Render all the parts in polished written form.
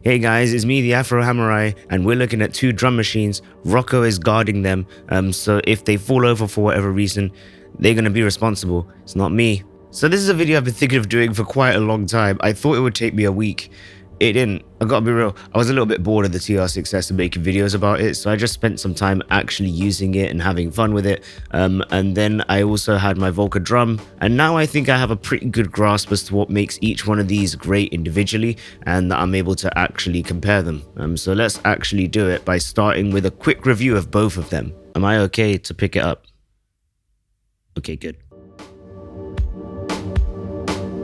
Hey guys, it's me, the Afro Hamurai, and we're looking at two drum machines. Rocco is guarding them, so if they fall over for whatever reason, they're gonna be responsible. It's not me. So this is a video I've been thinking of doing for quite a long time. I thought it would take me a week. It didn't. I gotta be real. I was a little bit bored of the TR-6S and making videos about it, so I just spent some time actually using it and having fun with it. And then I also had my Volca Drum, and now I think I have a pretty good grasp as to what makes each one of these great individually, and that I'm able to actually compare them. So let's actually do it by starting with a quick review of both of them. Am I okay to pick it up? Okay, good.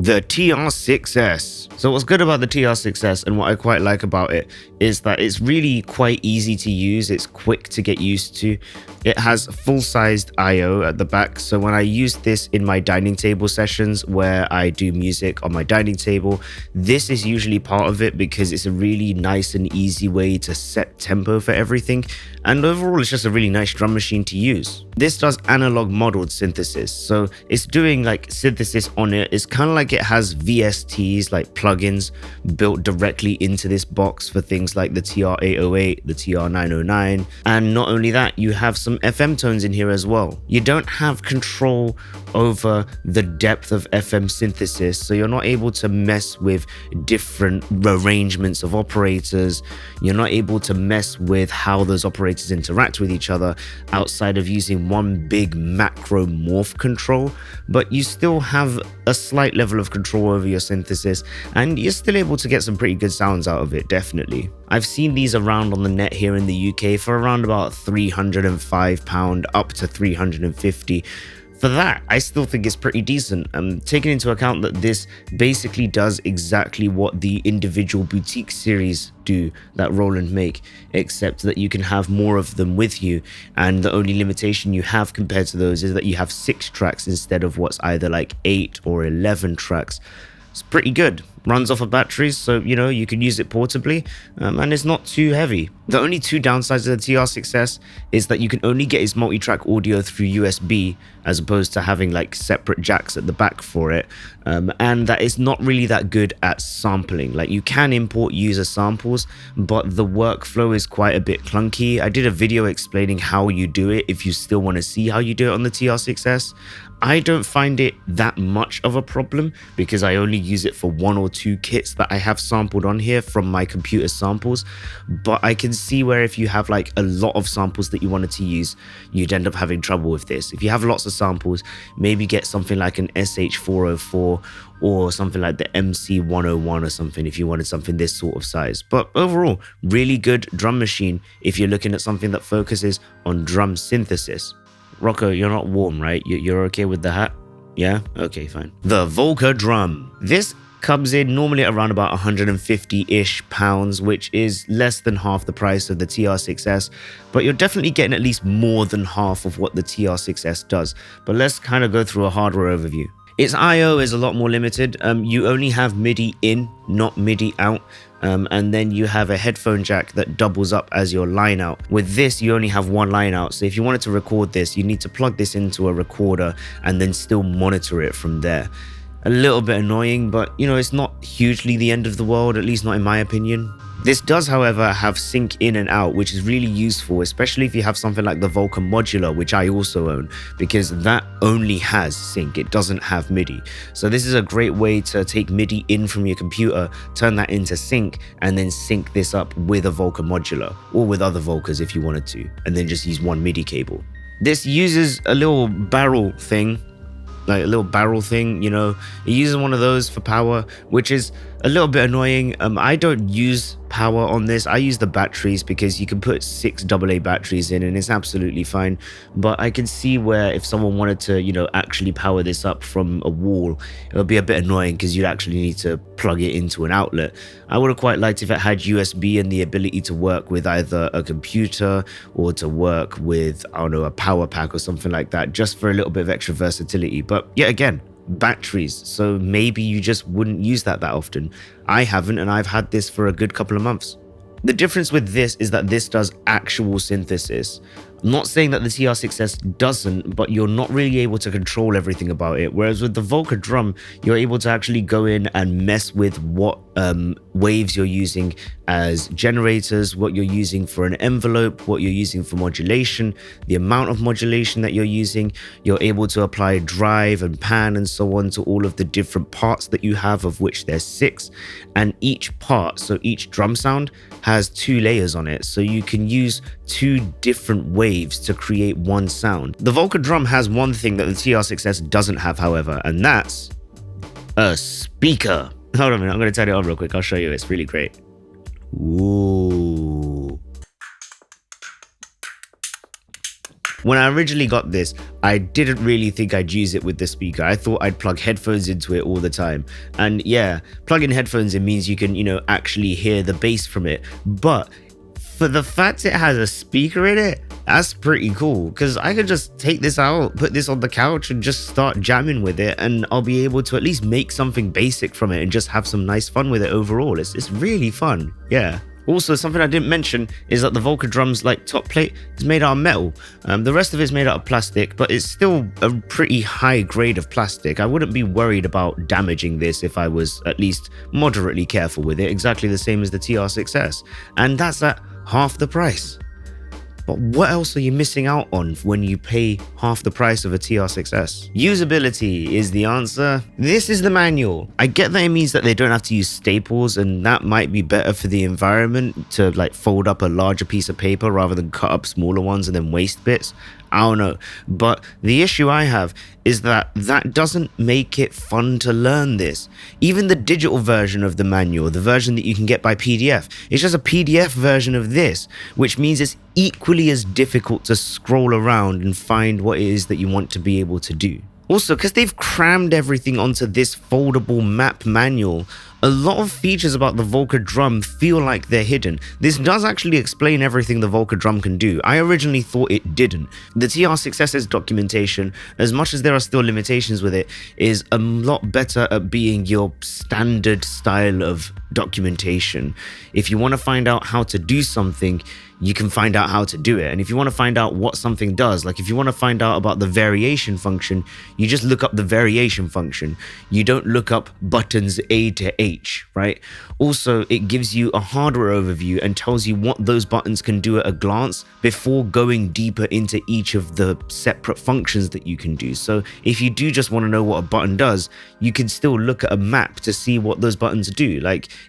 The TR-6S. So what's good about the TR-6S and what I quite like about it is that it's really quite easy to use. It's quick to get used to. It has full-sized I/O at the back. So when I use this in my dining table sessions where I do music on my dining table, this is usually part of it because it's a really nice and easy way to set tempo for everything. And overall, it's just a really nice drum machine to use. This does analog modeled synthesis. So it's doing like synthesis on it. It's kind of like it has VSTs, like plugins built directly into this box for things like the TR-808, the TR-909. And not only that, you have some FM tones in here as well. You don't have control over the depth of FM synthesis, so you're not able to mess with different arrangements of operators. You're not able to mess with how those operators interact with each other outside of using one big macro morph control, but you still have a slight level of control over your synthesis, and you're still able to get some pretty good sounds out of it, definitely. I've seen these around on the net here in the UK for around about £305 up to 350. For that, I still think it's pretty decent, taking into account that this basically does exactly what the individual boutique series do that Roland make, except that you can have more of them with you, and the only limitation you have compared to those is that you have 6 tracks instead of what's either like 8 or 11 tracks. It's pretty good. Runs off of batteries, so you know you can use it portably, and it's not too heavy. The only two downsides of the TR-6S is that you can only get its multi-track audio through USB as opposed to having like separate jacks at the back for it, and that it's not really that good at sampling. Like you can import user samples, but the workflow is quite a bit clunky. I did a video explaining how you do it if you still want to see how you do it on the TR-6S. I don't find it that much of a problem because I only use it for 1 or 2 kits that I have sampled on here from my computer samples, but I can see where if you have like a lot of samples that you wanted to use, you'd end up having trouble with this. If you have lots of samples, maybe get something like an SH404 or something like the MC101 or something if you wanted something this sort of size. But overall, really good drum machine if you're looking at something that focuses on drum synthesis. Rocco, you're not warm, right? You're okay with the hat? Yeah? Okay, fine. The Volca Drum. This comes in normally around about 150-ish pounds, which is less than half the price of the TR-6S, but you're definitely getting at least more than half of what the TR-6S does. But let's kind of go through a hardware overview. Its I/O is a lot more limited. You only have MIDI in, not MIDI out. And then you have a headphone jack that doubles up as your line out. With this, you only have one line out. So if you wanted to record this, you need to plug this into a recorder and then still monitor it from there. A little bit annoying, but you know, it's not hugely the end of the world, at least not in my opinion. This does, however, have sync in and out, which is really useful, especially if you have something like the Volca Modular, which I also own, because that only has sync. It doesn't have MIDI. So this is a great way to take MIDI in from your computer, turn that into sync, and then sync this up with a Volca Modular, or with other Volcas if you wanted to, and then just use one MIDI cable. This uses a little barrel thing, you know. It uses one of those for power, which is a little bit annoying. I don't use power on this. I use the batteries because you can put 6 AA batteries in and it's absolutely fine. But I can see where if someone wanted to, you know, actually power this up from a wall, it would be a bit annoying because you'd actually need to plug it into an outlet. I would have quite liked if it had USB and the ability to work with either a computer or to work with, I don't know, a power pack or something like that, just for a little bit of extra versatility. But yet again, batteries, so maybe you just wouldn't use that often. I haven't, and I've had this for a good couple of months. The difference with this is that this does actual synthesis. I'm not saying that the TR-6S doesn't, but you're not really able to control everything about it. Whereas with the Volca Drum, you're able to actually go in and mess with what waves you're using as generators, what you're using for an envelope, what you're using for modulation, the amount of modulation that you're using. You're able to apply drive and pan and so on to all of the different parts that you have, of which there's 6. And each part, so each drum sound, has 2 layers on it. So you can use 2 different waves to create one sound. The Volca Drum has one thing that the TR-6S doesn't have, however, and that's a speaker. Hold on a minute, I'm going to turn it on real quick. I'll show you. It's really great. Ooh. When I originally got this, I didn't really think I'd use it with the speaker. I thought I'd plug headphones into it all the time. And yeah, plugging headphones in means you can, actually hear the bass from it. But for the fact it has a speaker in it, that's pretty cool, because I could just take this out, put this on the couch and just start jamming with it, and I'll be able to at least make something basic from it and just have some nice fun with it overall. It's really fun, yeah. Also, something I didn't mention is that the Volca Drum's top plate is made out of metal. The rest of it's made out of plastic, but it's still a pretty high grade of plastic. I wouldn't be worried about damaging this if I was at least moderately careful with it, exactly the same as the TR-6S. And that's at half the price. But what else are you missing out on when you pay half the price of a TR-6S? Usability is the answer. This is the manual. I get that it means that they don't have to use staples, and that might be better for the environment to fold up a larger piece of paper rather than cut up smaller ones and then waste bits. I don't know. But the issue I have is that doesn't make it fun to learn this. Even the digital version of the manual, the version that you can get by PDF, it's just a PDF version of this, which means it's equally as difficult to scroll around and find what it is that you want to be able to do. Also, because they've crammed everything onto this foldable map manual, a lot of features about the Volca Drum feel like they're hidden. This does actually explain everything the Volca Drum can do. I originally thought it didn't. The TR-6S's documentation, as much as there are still limitations with it, is a lot better at being your standard style of documentation. If you want to find out how to do something, you can find out how to do it. And if you want to find out what something does, if you want to find out about the variation function, you just look up the variation function. You don't look up buttons A to H, right? Also, it gives you a hardware overview and tells you what those buttons can do at a glance before going deeper into each of the separate functions that you can do. So if you do just want to know what a button does, you can still look at a map to see what those buttons do.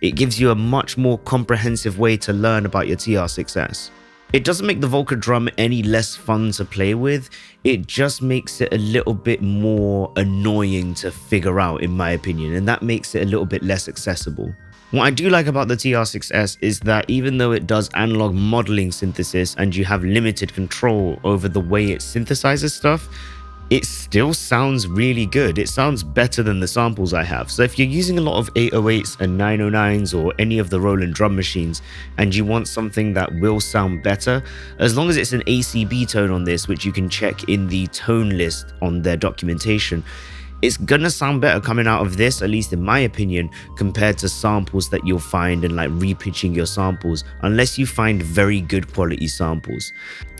It gives you a much more comprehensive way to learn about your TR-6S. It doesn't make the Volca Drum any less fun to play with, it just makes it a little bit more annoying to figure out, in my opinion, and that makes it a little bit less accessible. What I do like about the TR-6S is that even though it does analog modeling synthesis and you have limited control over the way it synthesizes stuff, it still sounds really good. It sounds better than the samples I have. So if you're using a lot of 808s and 909s or any of the Roland drum machines and you want something that will sound better, as long as it's an ACB tone on this, which you can check in the tone list on their documentation, it's gonna sound better coming out of this, at least in my opinion, compared to samples that you'll find and repitching your samples, unless you find very good quality samples.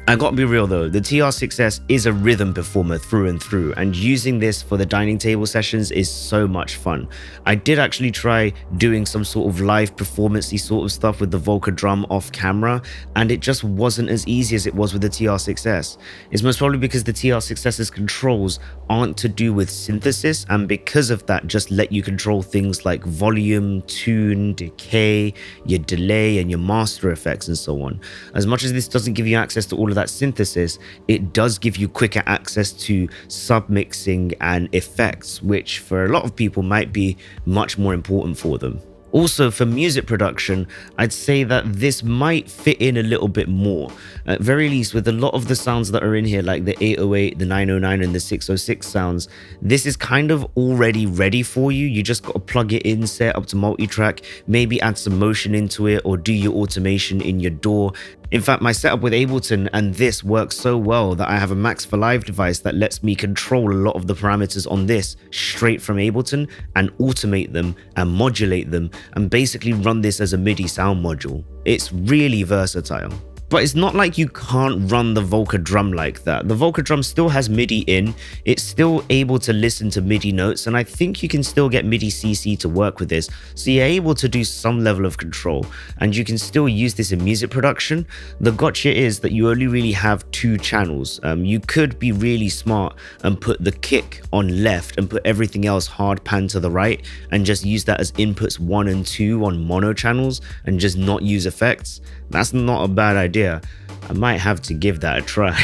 I gotta be real though, the TR-6S is a rhythm performer through and through, and using this for the dining table sessions is so much fun. I did actually try doing some sort of live performance-y sort of stuff with the Volca Drum off camera, and it just wasn't as easy as it was with the TR-6S. It's most probably because the TR-6S's controls aren't to do with synthesis, and because of that just let you control things like volume, tune, decay, your delay, and your master effects and so on. As much as this doesn't give you access to all of that synthesis, it does give you quicker access to submixing and effects, which for a lot of people might be much more important for them. Also, for music production, I'd say that this might fit in a little bit more. At very least, with a lot of the sounds that are in here, like the 808, the 909, and the 606 sounds, this is kind of already ready for you. You just got to plug it in, set it up to multi-track, maybe add some motion into it, or do your automation in your DAW. In fact, my setup with Ableton and this works so well that I have a Max for Live device that lets me control a lot of the parameters on this straight from Ableton and automate them and modulate them and basically run this as a MIDI sound module. It's really versatile. But it's not like you can't run the Volca Drum like that. The Volca Drum still has MIDI in, it's still able to listen to MIDI notes, and I think you can still get MIDI CC to work with this. So you're able to do some level of control, and you can still use this in music production. The gotcha is that you only really have 2 channels. You could be really smart and put the kick on left and put everything else hard pan to the right, and just use that as inputs 1 and 2 on mono channels and just not use effects. That's not a bad idea. I might have to give that a try.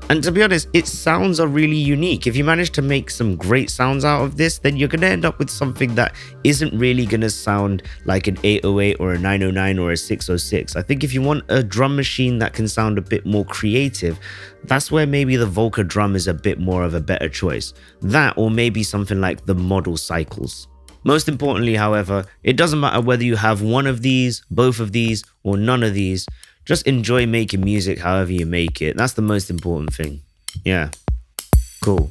And to be honest, its sounds are really unique. If you manage to make some great sounds out of this, then you're going to end up with something that isn't really going to sound like an 808 or a 909 or a 606. I think if you want a drum machine that can sound a bit more creative, that's where maybe the Volca Drum is a bit more of a better choice. That, or maybe something like the Model Cycles. Most importantly, however, it doesn't matter whether you have one of these, both of these, or none of these. Just enjoy making music however you make it. That's the most important thing. Yeah. Cool.